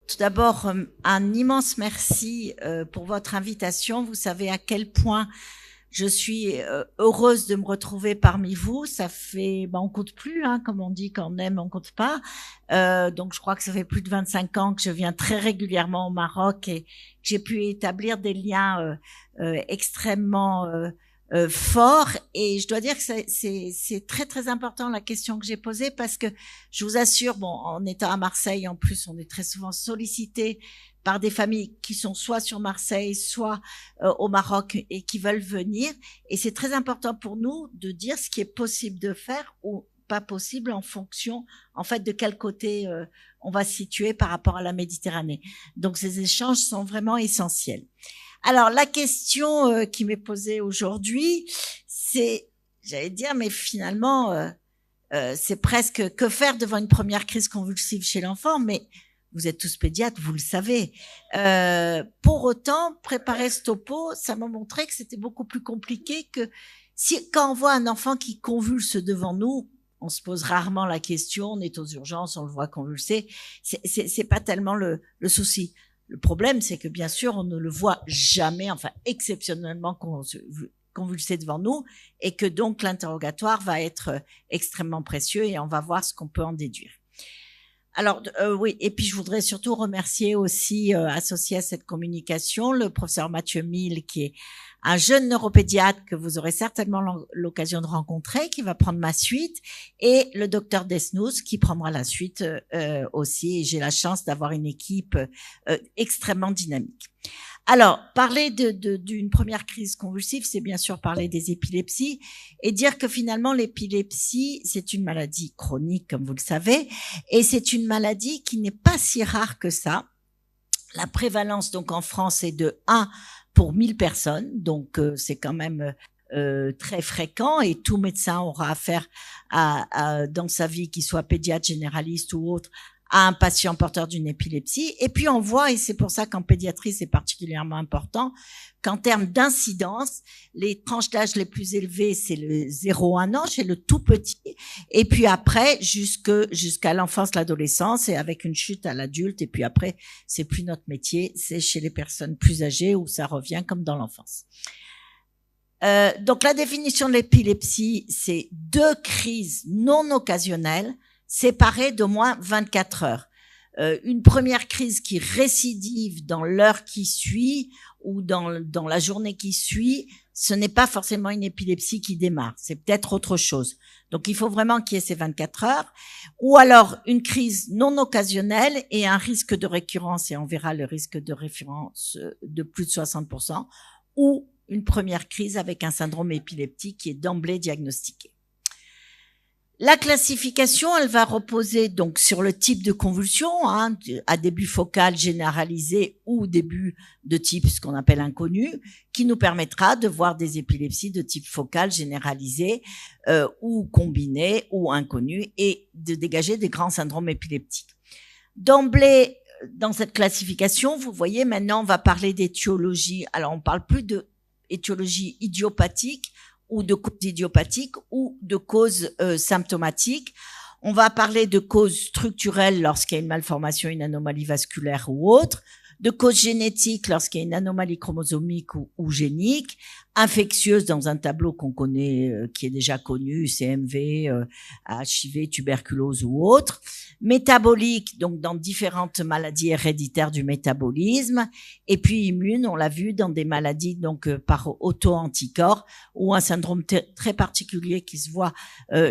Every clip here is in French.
Tout d'abord, un immense merci pour votre invitation. Vous savez à quel point je suis heureuse de me retrouver parmi vous. Ça fait, on compte plus, hein, comme on dit, quand on aime, on compte pas. Donc, je crois que ça fait plus de 25 ans que je viens très régulièrement au Maroc et que j'ai pu établir des liens extrêmement fort, et je dois dire que c'est très très important la question que j'ai posée, parce que je vous assure, en étant à Marseille, en plus on est très souvent sollicité par des familles qui sont soit sur Marseille, soit au Maroc et qui veulent venir, et c'est très important pour nous de dire ce qui est possible de faire ou pas possible en fonction en fait de quel côté on va se situer par rapport à la Méditerranée. Donc ces échanges sont vraiment essentiels. Alors, la question qui m'est posée aujourd'hui, c'est, j'allais dire, mais finalement, c'est presque que faire devant une première crise convulsive chez l'enfant, mais vous êtes tous pédiatres, vous le savez. Pour autant, préparer ce topo, ça m'a montré que c'était beaucoup plus compliqué que quand on voit un enfant qui convulse devant nous, on se pose rarement la question, on est aux urgences, on le voit convulser, c'est pas tellement le souci. Le problème, c'est que bien sûr, on ne le voit jamais, enfin exceptionnellement convulsé devant nous, et que donc l'interrogatoire va être extrêmement précieux et on va voir ce qu'on peut en déduire. Alors oui, et puis je voudrais surtout remercier aussi, associé à cette communication, le professeur Mathieu Mille, qui est un jeune neuropédiatre que vous aurez certainement l'occasion de rencontrer, qui va prendre ma suite, et le docteur Desnous, qui prendra la suite aussi. Et j'ai la chance d'avoir une équipe extrêmement dynamique. Alors, parler d'une première crise convulsive, c'est bien sûr parler des épilepsies et dire que finalement l'épilepsie, c'est une maladie chronique, comme vous le savez, et c'est une maladie qui n'est pas si rare que ça. La prévalence, donc, en France, est de 1 pour 1000 personnes, donc c'est quand même très fréquent, et tout médecin aura affaire dans sa vie, qu'il soit pédiatre, généraliste ou autre, à un patient porteur d'une épilepsie. Et puis on voit, et c'est pour ça qu'en pédiatrie c'est particulièrement important, qu'en termes d'incidence, les tranches d'âge les plus élevées, c'est le 0-1 an chez le tout petit, et puis après jusqu'à l'enfance, l'adolescence, et avec une chute à l'adulte, et puis après c'est plus notre métier, c'est chez les personnes plus âgées où ça revient comme dans l'enfance. Donc la définition de l'épilepsie, c'est 2 crises non occasionnelles séparées d'au moins 24 heures. Une première crise qui récidive dans l'heure qui suit ou dans la journée qui suit, ce n'est pas forcément une épilepsie qui démarre, c'est peut-être autre chose. Donc il faut vraiment qu'il y ait ces 24 heures. Ou alors une crise non occasionnelle et un risque de récurrence, et on verra le risque de récurrence de plus de 60%, ou une première crise avec un syndrome épileptique qui est d'emblée diagnostiqué. La classification, elle va reposer donc sur le type de convulsion, hein, à début focal généralisé ou début de type ce qu'on appelle inconnu, qui nous permettra de voir des épilepsies de type focal généralisé ou combiné ou inconnu, et de dégager des grands syndromes épileptiques. D'emblée, dans cette classification, vous voyez, maintenant on va parler d'étiologie. Alors on parle plus de étiologie idiopathique ou de cause idiopathique ou de cause symptomatique. On va parler de cause structurelle lorsqu'il y a une malformation, une anomalie vasculaire ou autre, de cause génétique lorsqu'il y a une anomalie chromosomique ou génique, infectieuse dans un tableau qu'on connaît, qui est déjà connu, CMV, HIV, tuberculose ou autre, métabolique, donc dans différentes maladies héréditaires du métabolisme, et puis immune, on l'a vu, dans des maladies donc par auto-anticorps, ou un syndrome très particulier qui se voit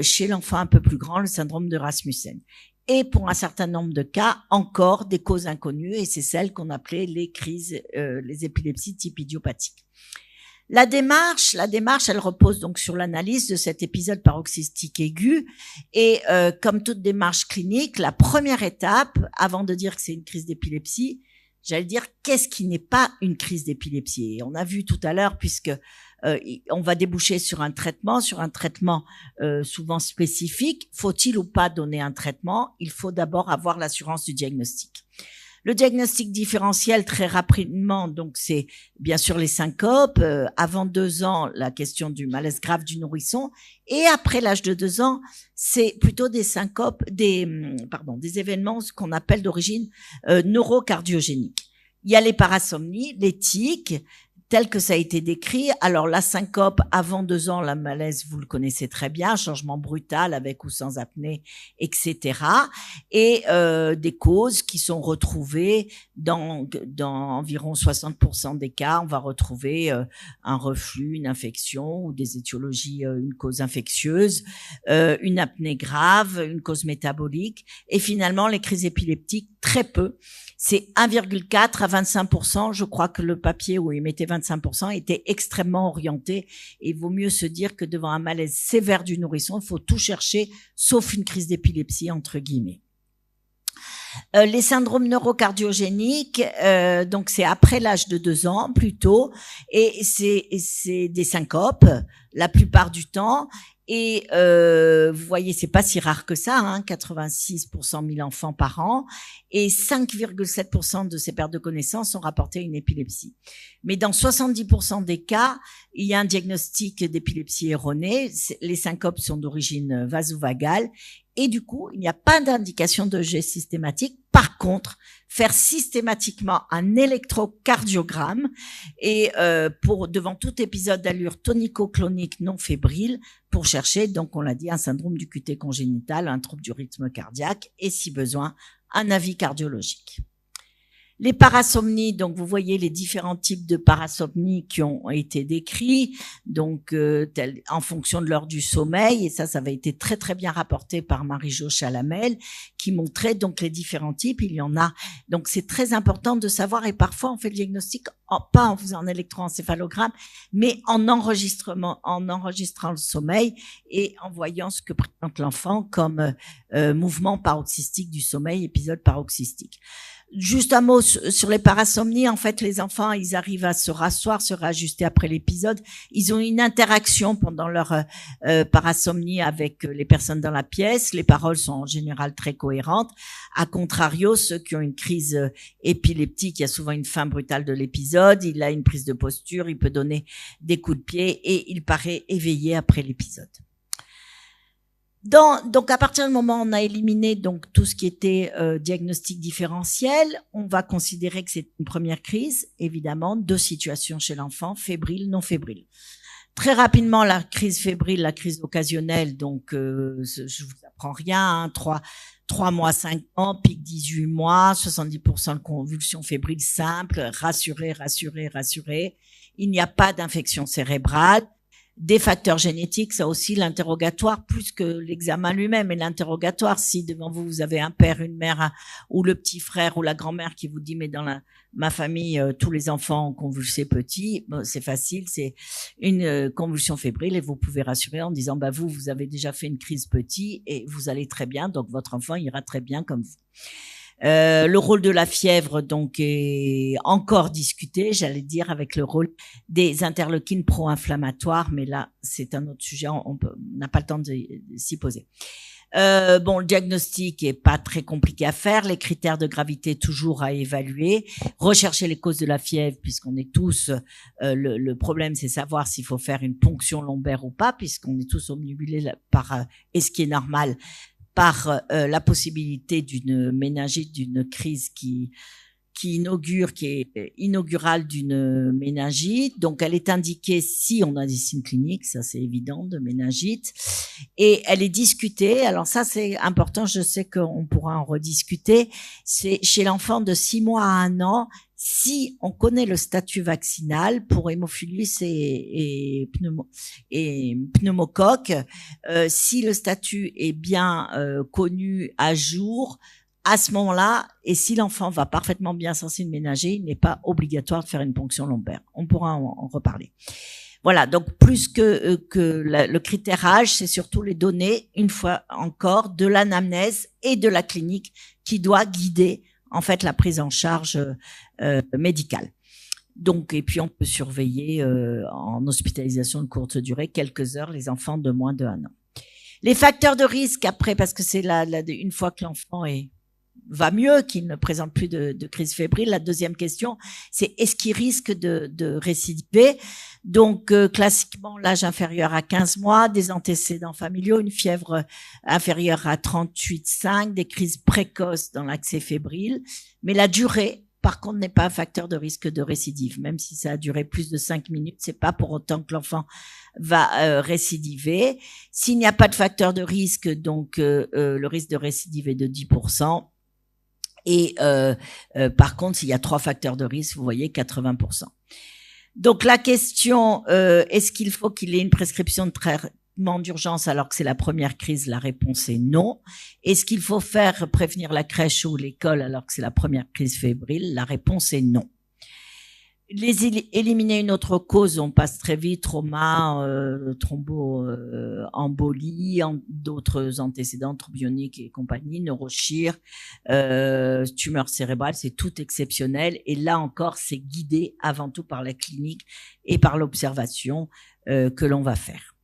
chez l'enfant un peu plus grand, le syndrome de Rasmussen. Et pour un certain nombre de cas, encore des causes inconnues, et c'est celles qu'on appelait les crises, les épilepsies type idiopathique. La démarche, elle repose donc sur l'analyse de cet épisode paroxystique aigu, et comme toute démarche clinique, la première étape, avant de dire que c'est une crise d'épilepsie, j'allais dire qu'est-ce qui n'est pas une crise d'épilepsie. Et on a vu tout à l'heure, puisque on va déboucher sur un traitement souvent spécifique. Faut-il ou pas donner un traitement? Il faut d'abord avoir l'assurance du diagnostic. Le diagnostic différentiel, très rapidement, donc c'est bien sûr les syncopes. Avant 2 ans, la question du malaise grave du nourrisson. Et après l'âge de 2 ans, c'est plutôt des syncopes, des événements qu'on appelle d'origine neurocardiogénique. Il y a les parasomnies, les tics, tel que ça a été décrit. Alors, la syncope, avant 2 ans, la malaise, vous le connaissez très bien, changement brutal avec ou sans apnée, etc. Et des causes qui sont retrouvées dans environ 60% des cas. On va retrouver un reflux, une infection ou des étiologies, une cause infectieuse, une apnée grave, une cause métabolique. Et finalement, les crises épileptiques, très peu. C'est 1,4 à 25%. Je crois que le papier où il mettait 25% était extrêmement orienté. Et il vaut mieux se dire que devant un malaise sévère du nourrisson, il faut tout chercher, sauf une crise d'épilepsie, entre guillemets. Les syndromes neurocardiogéniques, donc c'est après l'âge de 2 ans plutôt, et c'est des syncopes la plupart du temps. Et vous voyez, c'est pas si rare que ça, hein, 86% 1000 enfants par an, et 5,7% de ces pertes de connaissance sont rapportées à une épilepsie. Mais dans 70% des cas, il y a un diagnostic d'épilepsie erroné. Les syncopes sont d'origine vasovagale, et du coup, il n'y a pas d'indication de jet systématique. Par contre, faire systématiquement un électrocardiogramme et devant tout épisode d'allure tonico-clonique non fébrile pour chercher, donc on l'a dit, un syndrome du QT congénital, un trouble du rythme cardiaque et si besoin, un avis cardiologique. Les parasomnies, donc vous voyez les différents types de parasomnies qui ont été décrits, donc en fonction de l'heure du sommeil, et ça avait été très très bien rapporté par Marie-Jo Chalamel, qui montrait donc les différents types. Il y en a, donc c'est très important de savoir, et parfois on fait le diagnostic pas en faisant un électroencéphalogramme, mais en enregistrant le sommeil et en voyant ce que présente l'enfant comme mouvement paroxystique du sommeil, épisode paroxystique. Juste un mot sur les parasomnies. En fait, les enfants, ils arrivent à se rasseoir, se réajuster après l'épisode. Ils ont une interaction pendant leur parasomnie avec les personnes dans la pièce. Les paroles sont en général très cohérentes. A contrario, ceux qui ont une crise épileptique, il y a souvent une fin brutale de l'épisode. Il a une prise de posture, il peut donner des coups de pied et il paraît éveillé après l'épisode. Donc à partir du moment où on a éliminé donc tout ce qui était diagnostic différentiel, on va considérer que c'est une première crise, évidemment, 2 situations chez l'enfant, fébrile, non fébrile. Très rapidement, la crise fébrile, la crise occasionnelle, donc je vous apprends rien, hein, 3 mois, 5 ans, pic 18 mois, 70% de convulsions fébriles simples, rassurez. Il n'y a pas d'infection cérébrale. Des facteurs génétiques, ça aussi l'interrogatoire, plus que l'examen lui-même, et l'interrogatoire, si devant vous, vous avez un père, une mère, ou le petit frère ou la grand-mère qui vous dit, mais dans ma famille, tous les enfants ont convulsé petits, bon, c'est facile, c'est une convulsion fébrile, et vous pouvez rassurer en disant, bah vous avez déjà fait une crise petit, et vous allez très bien, donc votre enfant ira très bien comme vous. Le rôle de la fièvre donc est encore discuté, j'allais dire, avec le rôle des interleukines pro-inflammatoires, mais là c'est un autre sujet, on n'a pas le temps de s'y poser. Le diagnostic est pas très compliqué à faire, les critères de gravité toujours à évaluer, rechercher les causes de la fièvre puisqu'on est tous, le problème c'est savoir s'il faut faire une ponction lombaire ou pas, puisqu'on est tous obnubilés par, et ce qui est normal, par la possibilité d'une méningite, d'une crise qui est inaugurale d'une méningite. Donc, elle est indiquée si on a des signes cliniques, ça c'est évident, de méningite. Et elle est discutée. Alors ça, c'est important, je sais qu'on pourra en rediscuter. C'est chez l'enfant de 6 mois à 1 an, si on connaît le statut vaccinal pour hémophilus et pneumocoque, si le statut est bien connu à jour, à ce moment-là, et si l'enfant va parfaitement bien sans une méningée, il n'est pas obligatoire de faire une ponction lombaire. On pourra en reparler. Voilà, donc plus que le critère âge, c'est surtout les données, une fois encore, de l'anamnèse et de la clinique qui doit guider en fait la prise en charge médicale. Donc, et puis on peut surveiller en hospitalisation de courte durée quelques heures les enfants de moins de 1 an. Les facteurs de risque après, parce que c'est une fois que l'enfant est va mieux, qu'il ne présente plus de crise fébrile. La deuxième question, c'est est-ce qu'il risque de récidiver? Donc, classiquement, l'âge inférieur à 15 mois, des antécédents familiaux, une fièvre inférieure à 38,5, des crises précoces dans l'accès fébrile. Mais la durée, par contre, n'est pas un facteur de risque de récidive. Même si ça a duré plus de 5 minutes, c'est pas pour autant que l'enfant va récidiver. S'il n'y a pas de facteur de risque, donc le risque de récidive est de 10%. Et par contre, s'il y a 3 facteurs de risque, vous voyez 80%. Donc la question, est-ce qu'il faut qu'il ait une prescription de traitement d'urgence alors que c'est la première crise? La réponse est non. Est-ce qu'il faut faire prévenir la crèche ou l'école alors que c'est la première crise fébrile? La réponse est non. Éliminer une autre cause, on passe très vite, trauma, thromboembolie, d'autres antécédents, troubles et compagnie, neurochir, tumeur cérébrale, c'est tout exceptionnel. Et là encore, c'est guidé avant tout par la clinique et par l'observation que l'on va faire.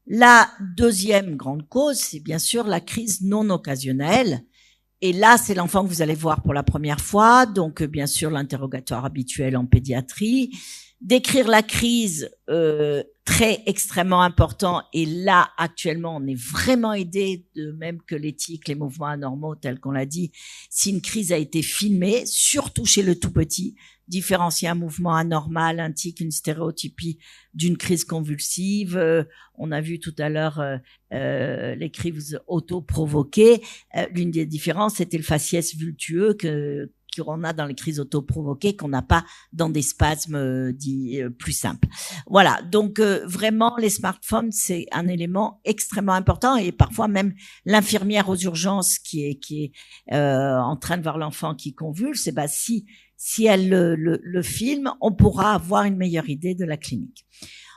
La deuxième grande cause, c'est bien sûr la crise non occasionnelle. Et là, c'est l'enfant que vous allez voir pour la première fois. Donc, bien sûr, l'interrogatoire habituel en pédiatrie. Décrire la crise, très extrêmement important. Et là, actuellement, on est vraiment aidé, de même que l'éthique, les mouvements anormaux, tel qu'on l'a dit. Si une crise a été filmée, surtout chez le tout petit, différencier un mouvement anormal, un tic, une stéréotypie d'une crise convulsive. On a vu tout à l'heure les crises auto-provoquées. L'une des différences, c'était le faciès vultueux qu'on a dans les crises auto-provoquées, qu'on n'a pas dans des spasmes dits plus simples. Voilà, donc vraiment, les smartphones, c'est un élément extrêmement important, et parfois même l'infirmière aux urgences qui est en train de voir l'enfant qui convulse, et ben si elle le filme, on pourra avoir une meilleure idée de la clinique.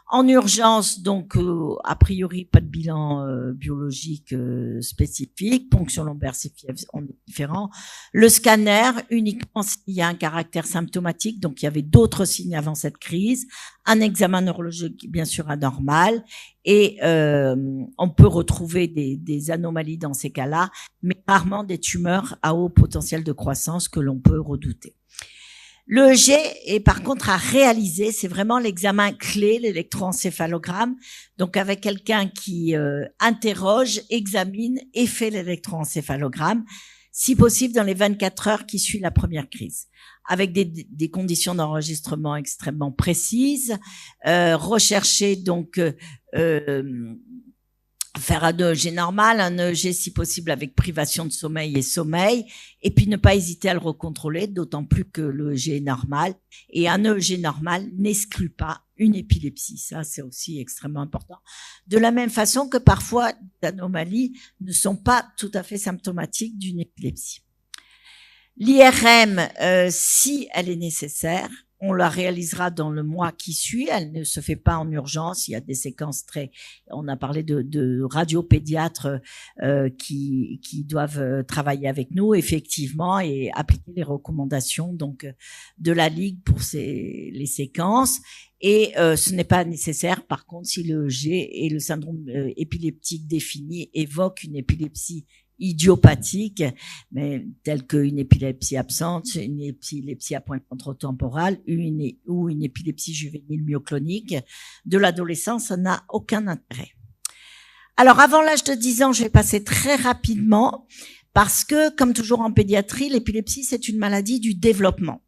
En urgence, donc, a priori, pas de bilan biologique spécifique. Ponction lombaire, c'est fièvre, on est différent. Le scanner, uniquement s'il y a un caractère symptomatique, donc il y avait d'autres signes avant cette crise. Un examen neurologique, bien sûr, anormal. Et on peut retrouver des anomalies dans ces cas-là, mais rarement des tumeurs à haut potentiel de croissance que l'on peut redouter. L'EEG est par contre à réaliser, c'est vraiment l'examen clé, l'électroencéphalogramme. Donc avec quelqu'un qui interroge, examine et fait l'électroencéphalogramme, si possible dans les 24 heures qui suivent la première crise, avec des conditions d'enregistrement extrêmement précises, rechercher donc faire un EEG normal, un EEG si possible avec privation de sommeil, et puis ne pas hésiter à le recontrôler, d'autant plus que l'EEG est normal. Et un EEG normal n'exclut pas une épilepsie, ça c'est aussi extrêmement important. De la même façon que parfois les anomalies ne sont pas tout à fait symptomatiques d'une épilepsie. L'IRM, si elle est nécessaire, on la réalisera dans le mois qui suit. Elle ne se fait pas en urgence. Il y a des séquences on a parlé de radiopédiatres qui doivent travailler avec nous effectivement et appliquer les recommandations donc de la Ligue pour les séquences. Et ce n'est pas nécessaire. Par contre, si le G et le syndrome épileptique défini évoquent une épilepsie idiopathique, mais telle qu'une épilepsie absente, une épilepsie à point frontotemporal ou une épilepsie juvénile myoclonique de l'adolescence, ça n'a aucun intérêt. Alors, avant l'âge de 10 ans, je vais passer très rapidement parce que, comme toujours en pédiatrie, l'épilepsie, c'est une maladie du développement.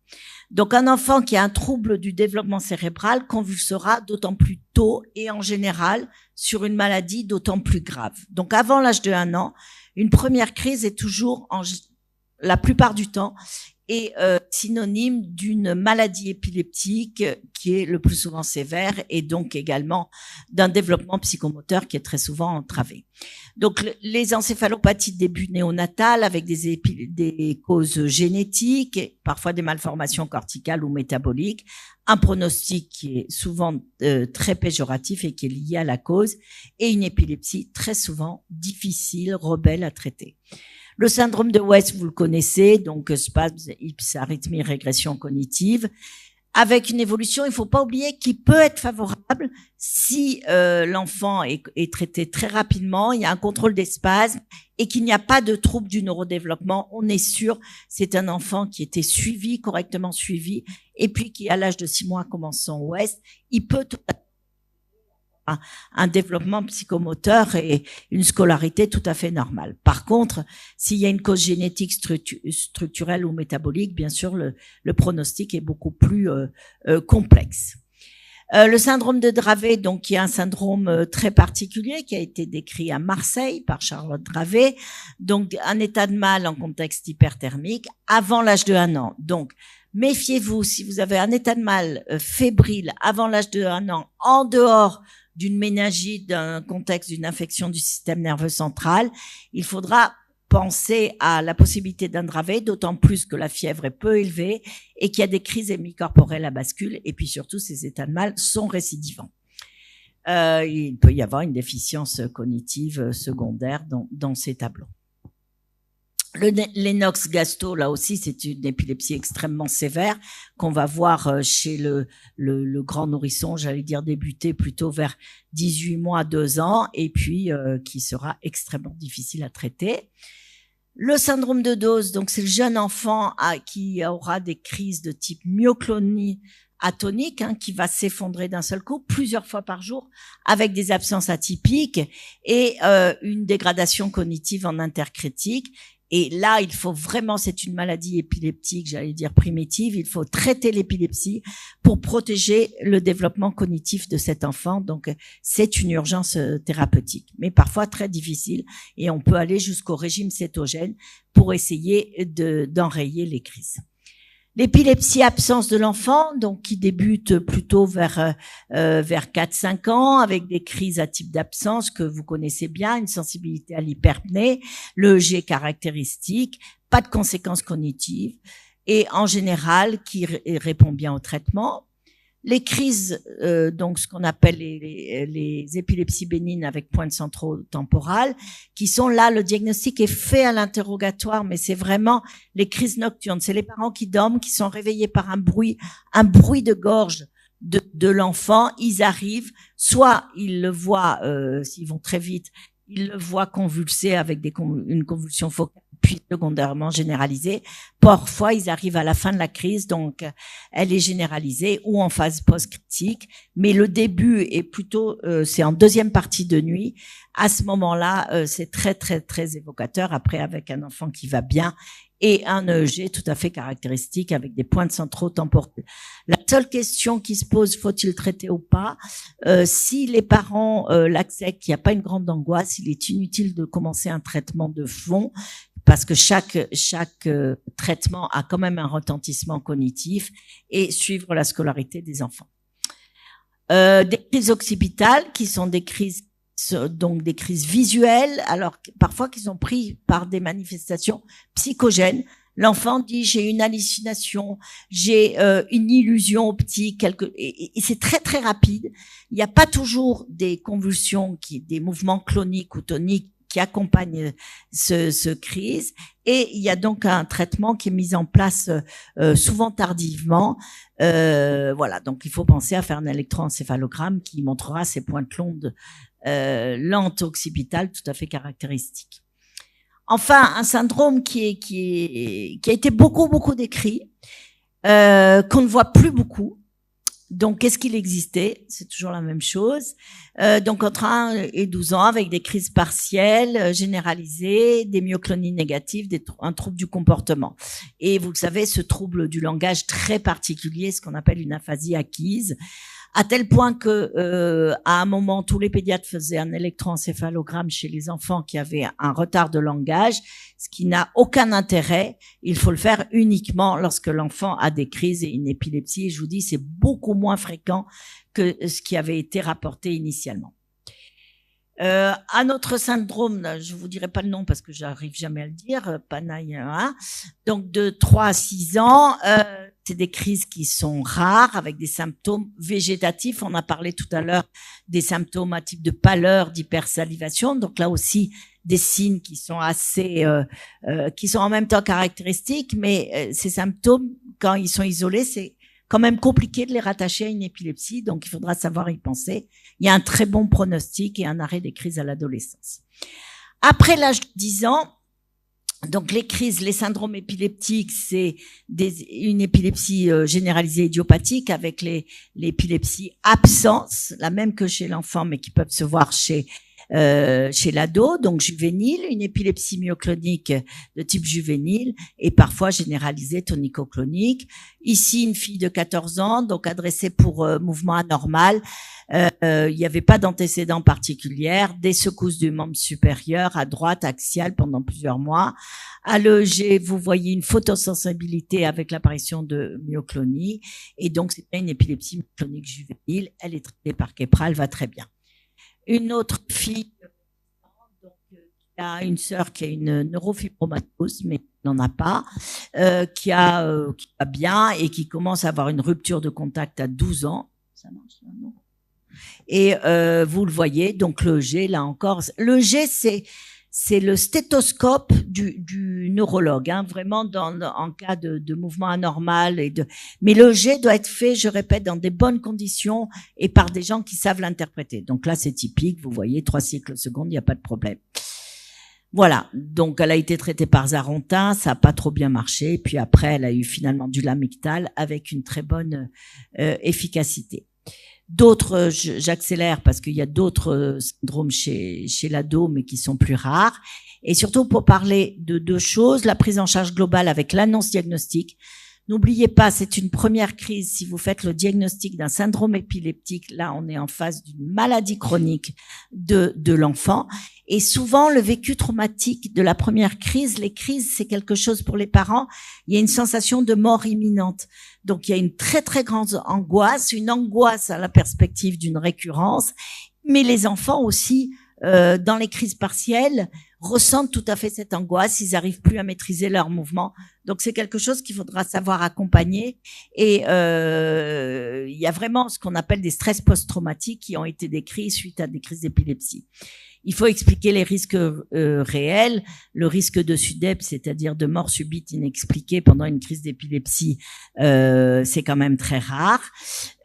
Donc, un enfant qui a un trouble du développement cérébral convulsera d'autant plus tôt et en général sur une maladie d'autant plus grave. Donc, avant l'âge de 1 an, une première crise est toujours, la plupart du temps, est synonyme d'une maladie épileptique qui est le plus souvent sévère et donc également d'un développement psychomoteur qui est très souvent entravé. Donc les encéphalopathies de début néonatal avec des causes génétiques, parfois des malformations corticales ou métaboliques, un pronostic qui est souvent très péjoratif et qui est lié à la cause, et une épilepsie très souvent difficile, rebelle à traiter. Le syndrome de West, vous le connaissez, donc spasme, arythmie, régression cognitive. avec une évolution, il faut pas oublier, qui peut être favorable si l'enfant est traité très rapidement, il y a un contrôle des spasmes et qu'il n'y a pas de trouble du neurodéveloppement. On est sûr, c'est un enfant qui était suivi, correctement suivi, et puis qui, à l'âge de 6 mois, commence son OS, il peut un développement psychomoteur et une scolarité tout à fait normale. Par contre, s'il y a une cause génétique structurelle ou métabolique, bien sûr, le pronostic est beaucoup plus complexe. Le syndrome de Dravet, donc, qui est un syndrome très particulier, qui a été décrit à Marseille par Charlotte Dravet, donc un état de mal en contexte hyperthermique avant l'âge de 1 an. Donc, méfiez-vous, si vous avez un état de mal fébrile avant l'âge de 1 an, en dehors d'une méningite, d'un contexte d'une infection du système nerveux central, il faudra penser à la possibilité d'un Dravet, d'autant plus que la fièvre est peu élevée et qu'il y a des crises hémicorporelles à bascule, et puis surtout ces états de mal sont récidivants. Il peut y avoir une déficience cognitive secondaire dans ces tableaux. Le Lennox-Gastaut, là aussi, c'est une épilepsie extrêmement sévère qu'on va voir chez le grand nourrisson, j'allais dire débuter plutôt vers 18 mois, 2 ans, et puis qui sera extrêmement difficile à traiter. Le syndrome de Dose, donc c'est le jeune enfant qui aura des crises de type myoclonie atonique, qui va s'effondrer d'un seul coup plusieurs fois par jour avec des absences atypiques et une dégradation cognitive en intercritique. Et là, il faut vraiment, c'est une maladie épileptique, j'allais dire primitive, il faut traiter l'épilepsie pour protéger le développement cognitif de cet enfant. Donc, c'est une urgence thérapeutique, mais parfois très difficile. Et on peut aller jusqu'au régime cétogène pour essayer d'enrayer les crises. L'épilepsie absence de l'enfant, donc qui débute plutôt vers 4-5 ans avec des crises à type d'absence que vous connaissez bien, une sensibilité à l'hyperpnée, le EG caractéristique, pas de conséquences cognitives et en général qui répond bien au traitement. Les crises, donc ce qu'on appelle les épilepsies bénignes avec pointe centro-temporale, qui sont là, le diagnostic est fait à l'interrogatoire, mais c'est vraiment les crises nocturnes. C'est les parents qui dorment, qui sont réveillés par un bruit de gorge de l'enfant. Ils arrivent, soit ils le voient, s'ils vont très vite, ils le voient convulser avec une convulsion focale, puis secondairement généralisée. Parfois, ils arrivent à la fin de la crise, donc elle est généralisée ou en phase post-critique. Mais le début est plutôt, c'est en deuxième partie de nuit. À ce moment-là, c'est très, très, très évocateur. Après, avec un enfant qui va bien et un EEG tout à fait caractéristique avec des pointes centro-temporales. La seule question qui se pose, faut-il traiter ou pas? Si les parents l'acceptent, qu'il n'y a pas une grande angoisse, il est inutile de commencer un traitement de fond parce que chaque traitement a quand même un retentissement cognitif et suivre la scolarité des enfants. Des crises occipitales qui sont des crises donc des crises visuelles, alors parfois qui sont prises par des manifestations psychogènes. L'enfant dit j'ai une hallucination, j'ai une illusion optique, et c'est très très rapide. Il n'y a pas toujours des convulsions, des mouvements cloniques ou toniques qui accompagnent ce crise, et il y a donc un traitement qui est mis en place souvent tardivement. Voilà, donc il faut penser à faire un électroencéphalogramme qui montrera ces pointes lentes occipitales tout à fait caractéristiques. Enfin, un syndrome qui a été beaucoup décrit, qu'on ne voit plus beaucoup. Donc, qu'est-ce qu'il existait? C'est toujours la même chose. Donc, entre 1 et 12 ans, avec des crises partielles, généralisées, des myoclonies négatives, un trouble du comportement. Et vous le savez, ce trouble du langage très particulier, ce qu'on appelle une aphasie acquise, à tel point que à un moment, tous les pédiatres faisaient un électroencéphalogramme chez les enfants qui avaient un retard de langage, ce qui n'a aucun intérêt. Il faut le faire uniquement lorsque l'enfant a des crises et une épilepsie. Et je vous dis, c'est beaucoup moins fréquent que ce qui avait été rapporté initialement. Un autre syndrome, je vous dirai pas le nom parce que j'arrive jamais à le dire, Panaï, donc de 3 à 6 ans, c'est des crises qui sont rares avec des symptômes végétatifs. On a parlé tout à l'heure des symptômes à type de pâleur, d'hypersalivation. Donc là aussi, des signes qui sont assez, qui sont en même temps caractéristiques, mais ces symptômes, quand ils sont isolés, c'est quand même compliqué de les rattacher à une épilepsie, donc il faudra savoir y penser. Il y a un très bon pronostic et un arrêt des crises à l'adolescence. Après l'âge de 10 ans, donc les crises, les syndromes épileptiques, c'est une épilepsie généralisée idiopathique avec l'épilepsie absence, la même que chez l'enfant, mais qui peuvent se voir chez l'ado, donc juvénile, une épilepsie myoclonique de type juvénile et parfois généralisée tonico-clonique. Ici, une fille de 14 ans, donc adressée pour mouvement anormal. Il n'y avait pas d'antécédent particulier, des secousses du membre supérieur à droite, axiale pendant plusieurs mois. À l'EEG, vous voyez une photosensibilité avec l'apparition de myoclonie et donc c'est une épilepsie myoclonique juvénile. Elle est traitée par Keppra, elle va très bien. Une autre fille donc, qui a une sœur qui a une neurofibromatose, mais n'en a pas, qui va bien et qui commence à avoir une rupture de contact à 12 ans. Ça marche là, non? Et vous le voyez, donc l'EEG, là encore, l'EEG, c'est le stéthoscope du neurologue, hein, vraiment en cas de mouvement anormal mais l'EEG doit être fait, je répète, dans des bonnes conditions et par des gens qui savent l'interpréter. Donc là, c'est typique, vous voyez, 3 cycles secondes, il n'y a pas de problème. Voilà, donc elle a été traitée par Zarontin, ça n'a pas trop bien marché, puis après, elle a eu finalement du Lamictal avec une très bonne efficacité. D'autres, j'accélère parce qu'il y a d'autres syndromes chez l'ado, mais qui sont plus rares. Et surtout pour parler de 2 choses, la prise en charge globale avec l'annonce diagnostique. N'oubliez pas, c'est une première crise. Si vous faites le diagnostic d'un syndrome épileptique, là, on est en face d'une maladie chronique de l'enfant. Et souvent, le vécu traumatique de la première crise, les crises, c'est quelque chose pour les parents. Il y a une sensation de mort imminente. Donc, il y a une très, très grande angoisse, une angoisse à la perspective d'une récurrence. Mais les enfants aussi, dans les crises partielles, ressentent tout à fait cette angoisse. Ils n'arrivent plus à maîtriser leurs mouvements. Donc, c'est quelque chose qu'il faudra savoir accompagner. Et il y a vraiment ce qu'on appelle des stress post-traumatiques qui ont été décrits suite à des crises d'épilepsie. Il faut expliquer les risques réels, le risque de SUDEP, c'est-à-dire de mort subite inexpliquée pendant une crise d'épilepsie, c'est quand même très rare.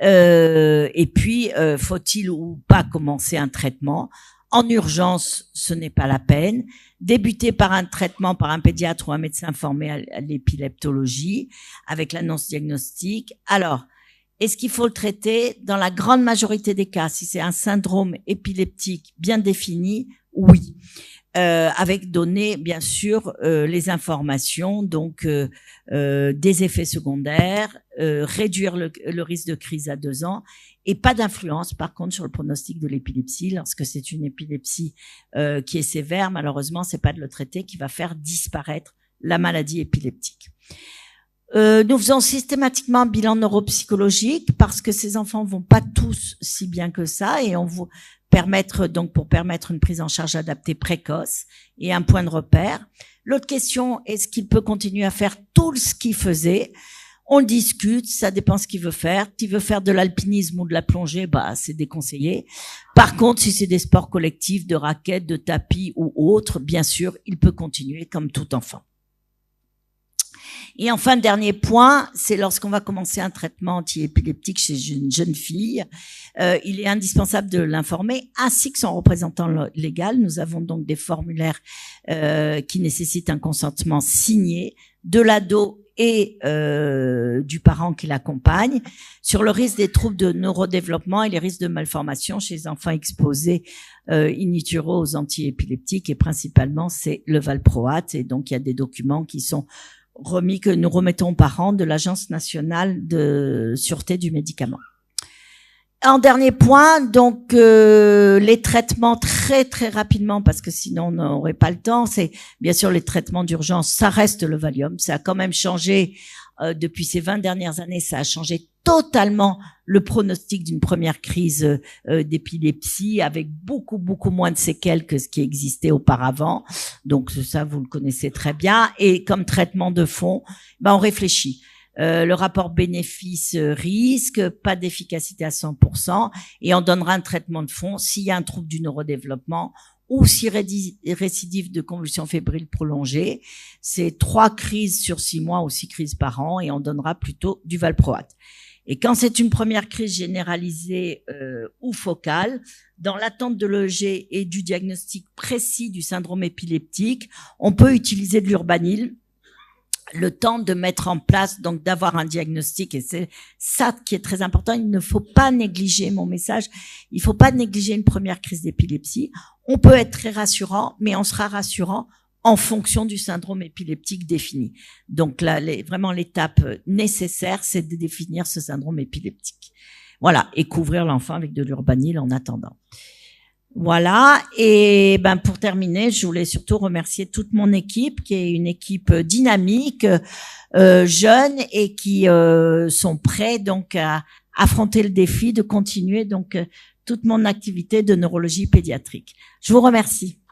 Et puis, faut-il ou pas commencer un traitement? En urgence, ce n'est pas la peine. Débuter par un traitement par un pédiatre ou un médecin formé à l'épileptologie avec l'annonce diagnostique. Alors, est-ce qu'il faut le traiter? Dans la grande majorité des cas, si c'est un syndrome épileptique bien défini, oui. Avec donner, bien sûr, les informations, donc des effets secondaires, réduire le risque de crise à 2 ans, et pas d'influence, par contre, sur le pronostic de l'épilepsie. Lorsque c'est une épilepsie qui est sévère, malheureusement, c'est pas de le traiter qui va faire disparaître la maladie épileptique. Nous faisons systématiquement un bilan neuropsychologique parce que ces enfants vont pas tous si bien que ça et on vous permettre donc pour permettre une prise en charge adaptée précoce et un point de repère. L'autre question, est-ce qu'il peut continuer à faire tout ce qu'il faisait? On discute, ça dépend ce qu'il veut faire. S'il veut faire de l'alpinisme ou de la plongée, bah c'est déconseillé. Par contre, si c'est des sports collectifs, de raquettes, de tapis ou autres, bien sûr, il peut continuer comme tout enfant. Et enfin, dernier point, c'est lorsqu'on va commencer un traitement antiépileptique chez une jeune fille, il est indispensable de l'informer, ainsi que son représentant légal. Nous avons donc des formulaires qui nécessitent un consentement signé de l'ado et du parent qui l'accompagne sur le risque des troubles de neurodéveloppement et les risques de malformation chez les enfants exposés in utero aux antiépileptiques, et principalement c'est le valproate. Et donc il y a des documents qui sont remis, que nous remettons aux parents de l'Agence nationale de sûreté du médicament. En dernier point, donc les traitements très très rapidement, parce que sinon on n'aurait pas le temps, c'est bien sûr les traitements d'urgence, ça reste le Valium, ça a quand même changé depuis ces 20 dernières années, ça a changé totalement le pronostic d'une première crise d'épilepsie avec beaucoup moins de séquelles que ce qui existait auparavant. Donc ça, vous le connaissez très bien. Et comme traitement de fond, on réfléchit. Le rapport bénéfice-risque, pas d'efficacité à 100%, et on donnera un traitement de fond s'il y a un trouble du neurodéveloppement ou si récidive de convulsions fébriles prolongées. C'est 3 crises sur 6 mois ou 6 crises par an, et on donnera plutôt du valproate. Et quand c'est une première crise généralisée ou focale, dans l'attente de l'EEG et du diagnostic précis du syndrome épileptique, on peut utiliser de l'Urbanil, le temps de mettre en place, donc d'avoir un diagnostic, et c'est ça qui est très important. Il ne faut pas négliger, mon message, il ne faut pas négliger une première crise d'épilepsie. On peut être très rassurant, mais on sera rassurant en fonction du syndrome épileptique défini. Donc là, vraiment l'étape nécessaire, c'est de définir ce syndrome épileptique. Voilà, et couvrir l'enfant avec de l'Urbanil en attendant. Voilà, et ben pour terminer, je voulais surtout remercier toute mon équipe, qui est une équipe dynamique, jeune, et qui sont prêts donc à affronter le défi de continuer donc toute mon activité de neurologie pédiatrique. Je vous remercie.